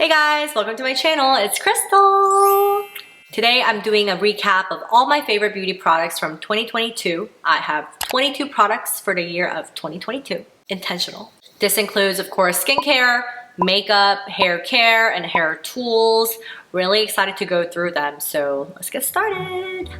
Hey guys, welcome to my channel. It's Crystal. Today I'm doing a recap of all my favorite beauty products from 2022. I have 22 products for the year of 2022. Intentional. This includes, of course, skincare, makeup, hair care, and hair tools. Really excited to go through them, so let's get started.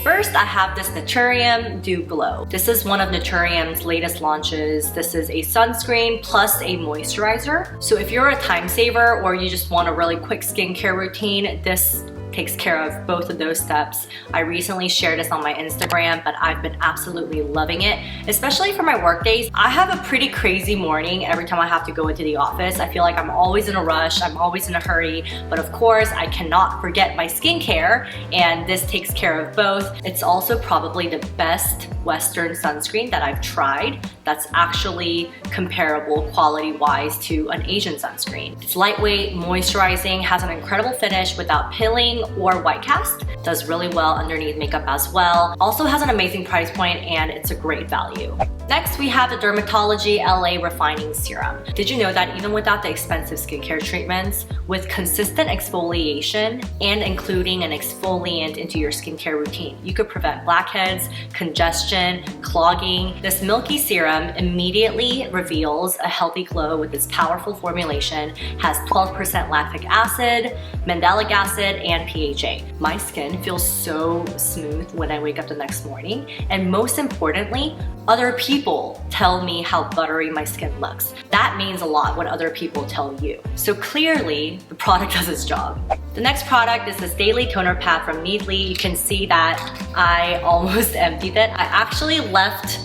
First, I have this Naturium Dew Glow. This is one of Naturium's latest launches. This is a sunscreen plus a moisturizer. So if you're a time saver or you just want a really quick skincare routine, this takes care of both of those steps. I recently shared this on my Instagram, but I've been absolutely loving it, especially for my work days. I have a pretty crazy morning every time I have to go into the office. I feel like I'm always in a rush, I'm always in a hurry, but of course I cannot forget my skincare, and this takes care of both. It's also probably the best Western sunscreen that I've tried that's actually comparable quality-wise to an Asian sunscreen. It's lightweight, moisturizing, has an incredible finish without pilling or white cast, does really well underneath makeup as well, also has an amazing price point, and it's a great value. Next, we have the Dermatology LA Refining Serum. Did you know that even without the expensive skincare treatments, with consistent exfoliation and including an exfoliant into your skincare routine, you could prevent blackheads, congestion, clogging. This milky serum immediately reveals a healthy glow with its powerful formulation, has 12% lactic acid, mandelic acid, and PHA. My skin feels so smooth when I wake up the next morning, and most importantly, other people tell me how buttery my skin looks. That means a lot when other people tell you. So clearly, the product does its job. The next product is this Daily Toner Pad from Needly. You can see that I almost emptied it. I actually left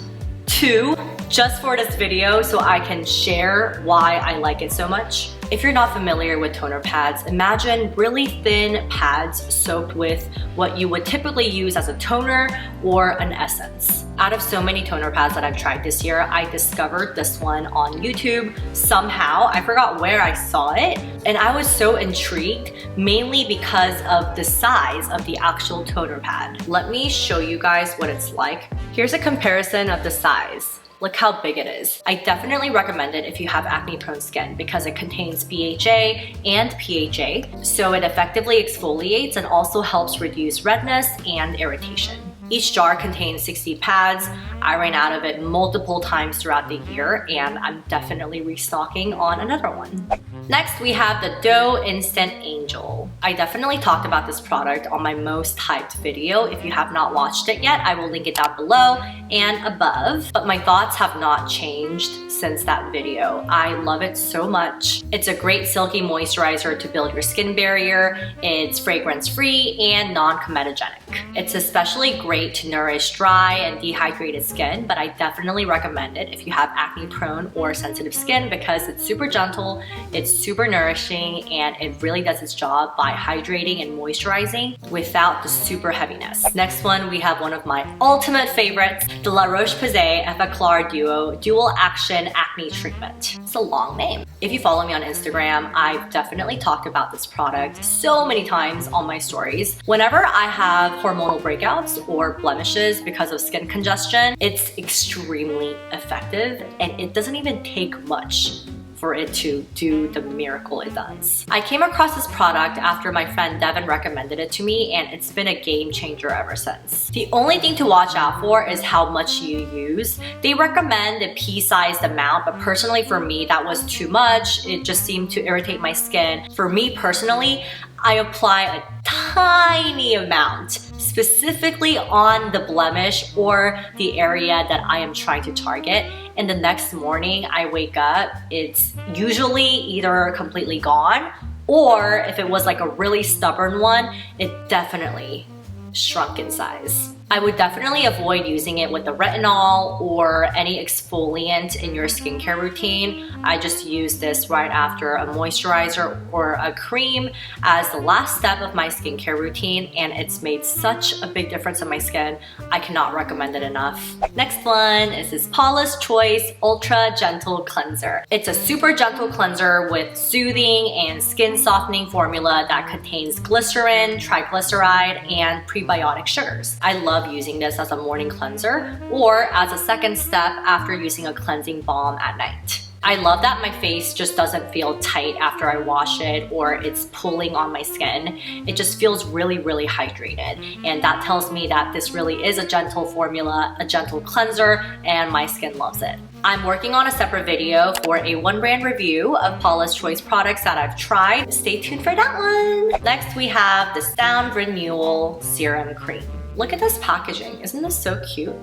2 just for this video so I can share why I like it so much. If you're not familiar with toner pads, imagine really thin pads soaked with what you would typically use as a toner or an essence. Out of so many toner pads that I've tried this year, I discovered this one on YouTube somehow. I forgot where I saw it, and I was so intrigued, mainly because of the size of the actual toner pad. Let me show you guys what it's like. Here's a comparison of the size. Look how big it is. I definitely recommend it if you have acne-prone skin because it contains BHA and PHA, so it effectively exfoliates and also helps reduce redness and irritation. Each jar contains 60 pads. I ran out of it multiple times throughout the year, and I'm definitely restocking on another one. Next, we have the Doe Instant Angel. I definitely talked about this product on my most hyped video. If you have not watched it yet, I will link it down below and above. But my thoughts have not changed since that video. I love it so much. It's a great silky moisturizer to build your skin barrier. It's fragrance-free and non-comedogenic. It's especially great to nourish dry and dehydrated skin, but I definitely recommend it if you have acne-prone or sensitive skin because it's super gentle, it's super nourishing, and it really does its job by hydrating and moisturizing without the super heaviness. Next one, we have one of my ultimate favorites, the La Roche-Posay Effaclar Duo Dual Action Acne Treatment. It's a long name. If you follow me on Instagram, I've definitely talked about this product so many times on my stories. Whenever I have hormonal breakouts or blemishes because of skin congestion, it's extremely effective, and it doesn't even take much for it to do the miracle it does. I came across this product after my friend Devin recommended it to me, and it's been a game changer ever since. The only thing to watch out for is how much you use. They recommend a pea-sized amount, but personally for me, that was too much. It just seemed to irritate my skin. For me personally, I apply a tiny amount, specifically on the blemish or the area that I am trying to target. And the next morning I wake up, it's usually either completely gone, or if it was like a really stubborn one, it definitely shrunk in size. I would definitely avoid using it with the retinol or any exfoliant in your skincare routine. I just use this right after a moisturizer or a cream as the last step of my skincare routine, and it's made such a big difference in my skin. I cannot recommend it enough. Next one is this Paula's Choice Ultra Gentle Cleanser. It's a super gentle cleanser with soothing and skin softening formula that contains glycerin, triglyceride, and prebiotic sugars. I love using this as a morning cleanser or as a second step after using a cleansing balm at night. I love that my face just doesn't feel tight after I wash it or it's pulling on my skin. It just feels really, really hydrated. And that tells me that this really is a gentle formula, a gentle cleanser, and my skin loves it. I'm working on a separate video for a one brand review of Paula's Choice products that I've tried. Stay tuned for that one. Next, we have the Sound Renewal Serum Cream. Look at this packaging. Isn't this so cute?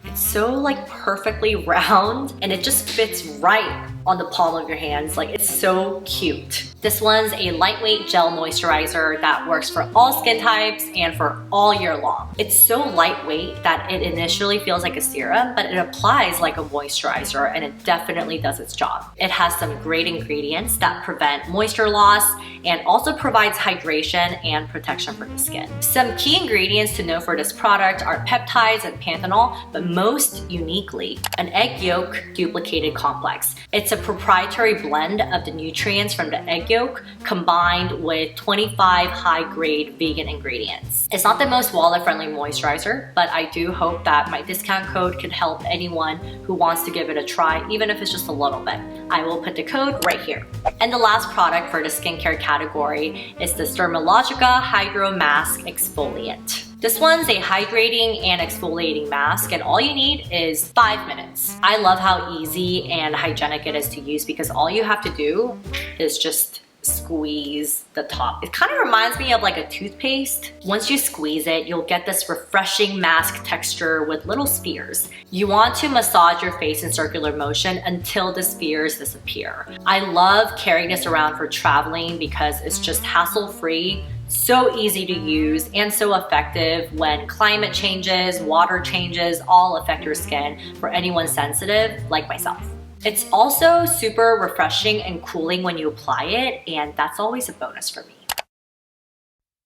It's so like perfectly round and it just fits right on the palm of your hands. Like, it's so cute. This one's a lightweight gel moisturizer that works for all skin types and for all year long. It's so lightweight that it initially feels like a serum, but it applies like a moisturizer and it definitely does its job. It has some great ingredients that prevent moisture loss and also provides hydration and protection for the skin. Some key ingredients to know for this product are peptides and panthenol, but most uniquely, an egg yolk duplicated complex. It's a proprietary blend of the nutrients from the egg yolk combined with 25 high-grade vegan ingredients. It's not the most wallet-friendly moisturizer, but I do hope that my discount code could help anyone who wants to give it a try, even if it's just a little bit. I will put the code right here. And the last product for the skincare category is the Dermalogica Hydro Mask Exfoliant. This one's a hydrating and exfoliating mask, and all you need is 5 minutes. I love how easy and hygienic it is to use because all you have to do is just squeeze the top. It kind of reminds me of like a toothpaste. Once you squeeze it, you'll get this refreshing mask texture with little spheres. You want to massage your face in circular motion until the spheres disappear. I love carrying this around for traveling because it's just hassle-free, so easy to use, and so effective when climate changes, water changes, all affect your skin for anyone sensitive like myself. It's also super refreshing and cooling when you apply it, and that's always a bonus for me.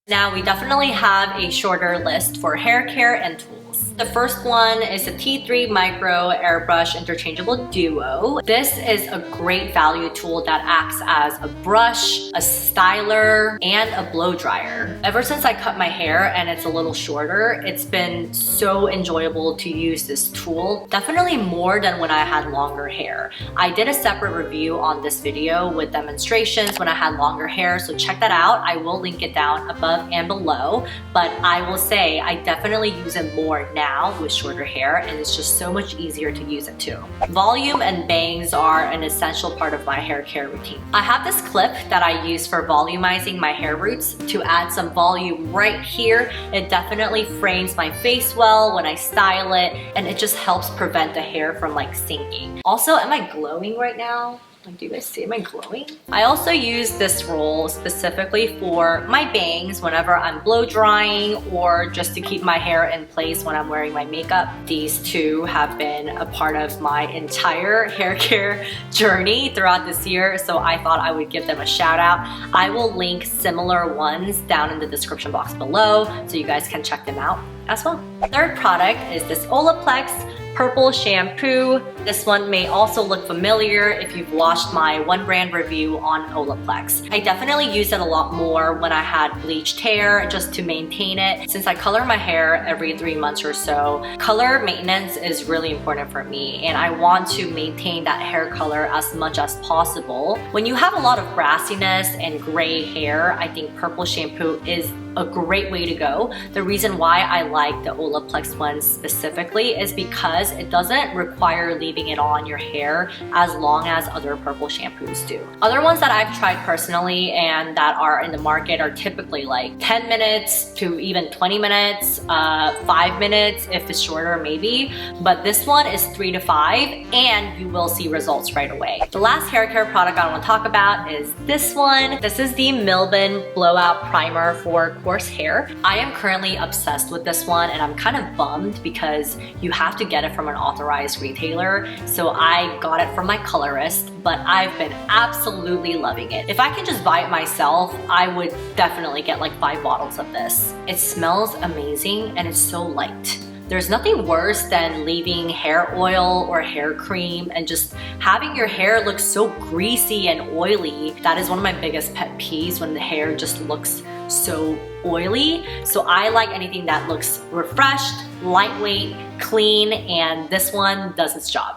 Now, we definitely have a shorter list for hair care and tools. The first one is the T3 Micro Airbrush Interchangeable Duo. This is a great value tool that acts as a brush, a styler, and a blow dryer. Ever since I cut my hair and it's a little shorter, it's been so enjoyable to use this tool. Definitely more than when I had longer hair. I did a separate review on this video with demonstrations when I had longer hair, so check that out. I will link it down above and below, but I will say I definitely use it more now with shorter hair, and it's just so much easier to use it too. Volume and bangs are an essential part of my hair care routine. I have this clip that I use for volumizing my hair roots to add some volume right here. It definitely frames my face well when I style it, and it just helps prevent the hair from like sinking. Also, am I glowing right now? Do you guys see, am I glowing? I also use this roll specifically for my bangs whenever I'm blow drying or just to keep my hair in place when I'm wearing my makeup. These two have been a part of my entire hair care journey throughout this year, so I thought I would give them a shout out. I will link similar ones down in the description box below so you guys can check them out as well. Third product is this Olaplex Purple Shampoo. This one may also look familiar if you've watched my one brand review on Olaplex. I definitely use it a lot more when I had bleached hair just to maintain it. Since I color my hair every 3 months or so, color maintenance is really important for me, and I want to maintain that hair color as much as possible. When you have a lot of grassiness and gray hair, I think purple shampoo is a great way to go. The reason why I like the Olaplex one specifically is because it doesn't require leaving it on your hair as long as other purple shampoos do. Other ones that I've tried personally and that are in the market are typically like 10 minutes to even 20 minutes, 5 minutes if it's shorter maybe, but this one is 3 to 5 and you will see results right away. The last hair care product I want to talk about is this one. This is the Milben Blowout Primer for coarse hair. I am currently obsessed with this one, and I'm kind of bummed because you have to get it from an authorized retailer. So I got it from my colorist, but I've been absolutely loving it. If I can just buy it myself, I would definitely get like 5 bottles of this. It smells amazing and it's so light. There's nothing worse than leaving hair oil or hair cream and just having your hair look so greasy and oily. That is one of my biggest pet peeves, when the hair just looks so oily. So I like anything that looks refreshed, lightweight, clean, and this one does its job.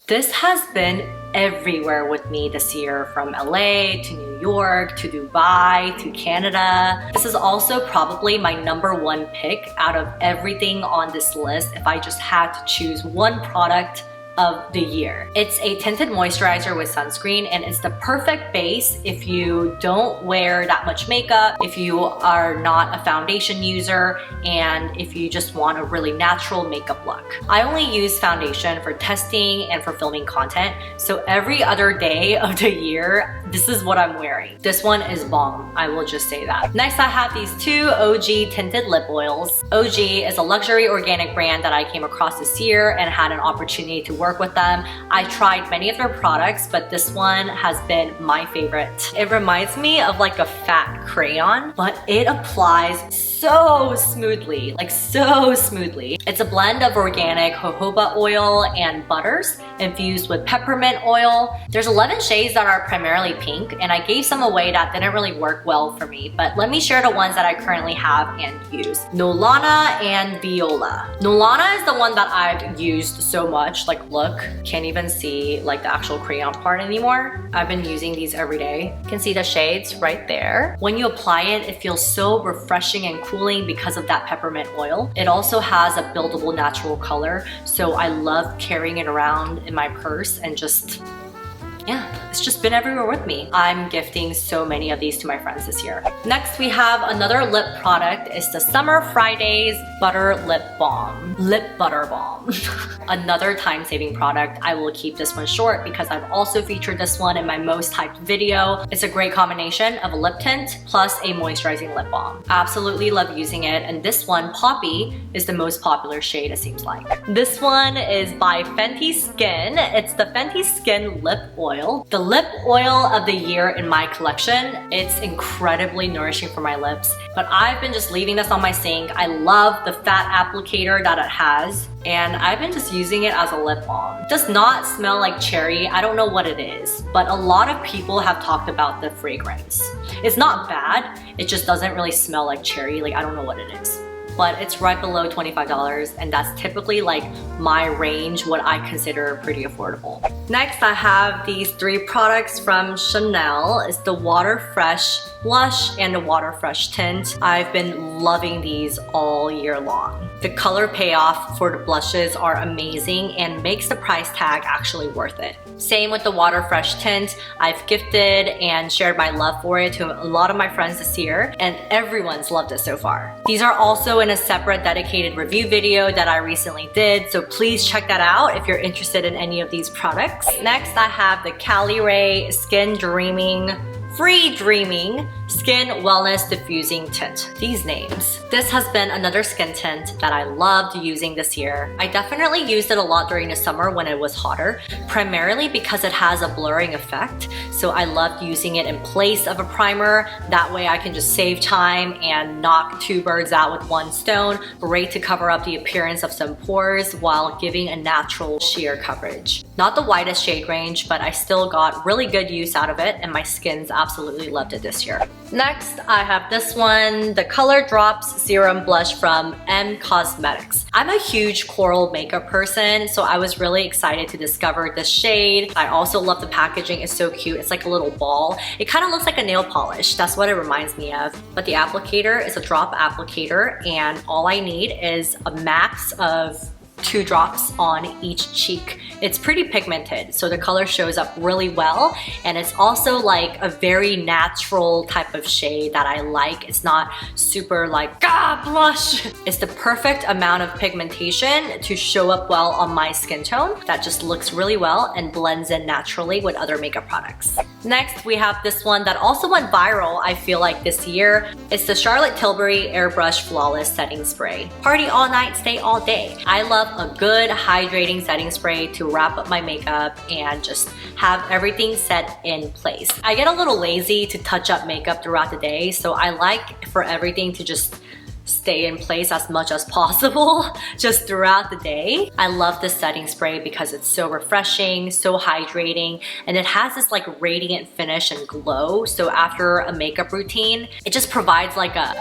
This has been everywhere with me this year, from LA to New York to Dubai to Canada. This is also probably my #1 pick out of everything on this list if I just had to choose one product of the year. It's a tinted moisturizer with sunscreen, and it's the perfect base if you don't wear that much makeup, if you are not a foundation user, and if you just want a really natural makeup look. I only use foundation for testing and for filming content, so every other day of the year, this is what I'm wearing. This one is bomb, I will just say that. Next, I have these two OG tinted lip oils. OG is a luxury organic brand that I came across this year and had an opportunity to work with them. I tried many of their products, but this one has been my favorite. It reminds me of like a fat crayon, but it applies so smoothly, like so smoothly. It's a blend of organic jojoba oil and butters infused with peppermint oil. There's 11 shades that are primarily pink, and I gave some away that didn't really work well for me, but let me share the ones that I currently have and use. Nolana and Viola. Nolana is the one that I've used so much, like look, can't even see like the actual crayon part anymore. I've been using these every day. You can see the shades right there. When you apply it, it feels so refreshing and cooling because of that peppermint oil. It also has a buildable natural color, so I love carrying it around in my purse and just, yeah, it's just been everywhere with me. I'm gifting so many of these to my friends this year. Next, we have another lip product. It's the Summer Fridays Butter Lip Balm. Lip Butter Balm. Another time-saving product. I will keep this one short because I've also featured this one in my most hyped video. It's a great combination of a lip tint plus a moisturizing lip balm. Absolutely love using it, and this one, Poppy, is the most popular shade, it seems like. This one is by Fenty Skin. It's the Fenty Skin Lip Oil. The lip oil of the year in my collection. It's incredibly nourishing for my lips, but I've been just leaving this on my sink. I love the fat applicator that it has, and I've been just using it as a lip balm. It does not smell like cherry. I don't know what it is, but a lot of people have talked about the fragrance. It's not bad, it just doesn't really smell like cherry. Like, I don't know what it is, but it's right below $25, and that's typically like my range, what I consider pretty affordable. Next, I have these 3 products from Chanel. It's the Water Fresh Blush and the Water Fresh Tint. I've been loving these all year long. The color payoff for the blushes are amazing and makes the price tag actually worth it. Same with the Water Fresh Tint. I've gifted and shared my love for it to a lot of my friends this year, and everyone's loved it so far. These are also in a separate dedicated review video that I recently did, so please check that out if you're interested in any of these products. Next, I have the Cali Ray Skin Free Dreaming Skin Wellness Diffusing Tint. These names. This has been another skin tint that I loved using this year. I definitely used it a lot during the summer when it was hotter, primarily because it has a blurring effect. So I loved using it in place of a primer. That way I can just save time and knock 2 birds out with 1 stone. Great to cover up the appearance of some pores while giving a natural sheer coverage. Not the widest shade range, but I still got really good use out of it, and my skin's absolutely loved it this year. Next, I have this one, the Color Drops Serum Blush from M Cosmetics. I'm a huge coral makeup person, so I was really excited to discover this shade. I also love the packaging, it's so cute. It's like a little ball. It kind of looks like a nail polish. That's what it reminds me of. But the applicator is a drop applicator, and all I need is a max of 2 drops on each cheek. It's pretty pigmented, so the color shows up really well, and it's also like a very natural type of shade that I like. It's not super like, blush. It's the perfect amount of pigmentation to show up well on my skin tone that just looks really well and blends in naturally with other makeup products. Next, we have this one that also went viral, I feel like, this year. It's the Charlotte Tilbury Airbrush Flawless Setting Spray. Party all night, stay all day. I love a good hydrating setting spray to wrap up my makeup and just have everything set in place. I get a little lazy to touch up makeup throughout the day, so I like for everything to just stay in place as much as possible just throughout the day. I love this setting spray because it's so refreshing, so hydrating, and it has this like radiant finish and glow. So after a makeup routine, it just provides like a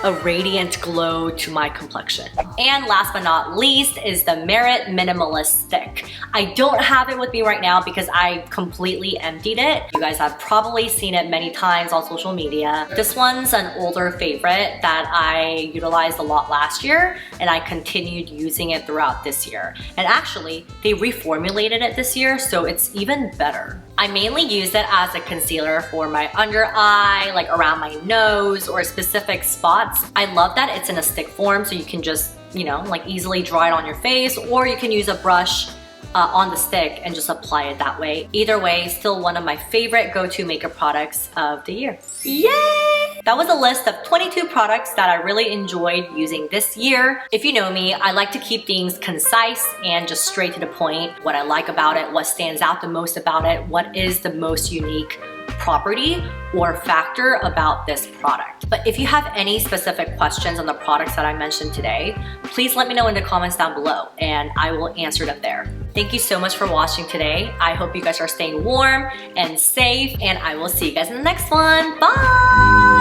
a radiant glow to my complexion. And last but not least is the Merit Minimalist Stick. I don't have it with me right now because I completely emptied it. You guys have probably seen it many times on social media. This one's an older favorite that I utilized a lot last year, and I continued using it throughout this year. And actually, they reformulated it this year, so it's even better. I mainly use it as a concealer for my under eye, like around my nose or specific spots. I love that it's in a stick form, so you can just, you know, like easily draw it on your face, or you can use a brush on the stick and just apply it that way. Either way, still one of my favorite go-to makeup products of the year. Yay! That was a list of 22 products that I really enjoyed using this year. If you know me, I like to keep things concise and just straight to the point. What I like about it, what stands out the most about it, what is the most unique property or factor about this product. But if you have any specific questions on the products that I mentioned today, please let me know in the comments down below and I will answer them there. Thank you so much for watching today. I hope you guys are staying warm and safe, and I will see you guys in the next one. Bye!